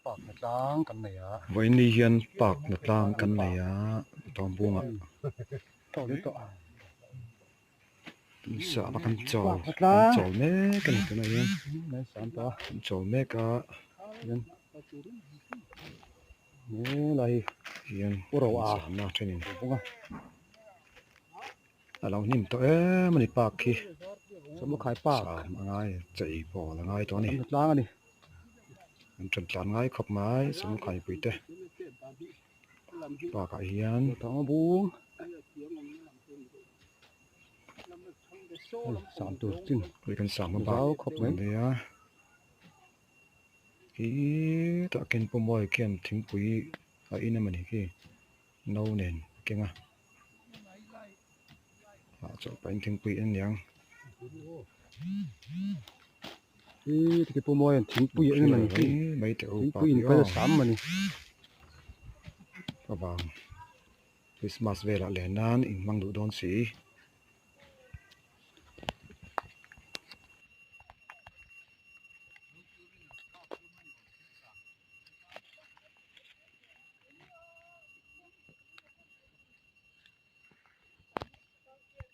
bạc một trắng cần này á vậy ni hiền bạc một lang căn này á tòng buông ạ to đến to sợ là căn một trắng trầu mẹ cái này yên này sẵn to trầu mẹ cả yên này này yên ô đồ à sẵn nào trên này đúng không à lâu nín to em mình bạc khi sắm một khai bạc sẵn ngay chạy bỏ là ngay đó này một trắng đi mình chuẩn chắn ngay khóc mái sắm khai bụi tê bạc cái hiền thằng buông sẵn tuổi chừng với căn sẵn một bạc giáo khóc mấy đây á ý ta kiến bộ mồi kiềm thính bụi ở in mình khi nâu nền kia à chỗ bánh thính bụi anh nhang thì cái bộ mồi thính bụi này mình mấy tiểu thính bạc bụi phải là sắm mà này các bạn Christmas về là lẽ nan in mang đủ đón xí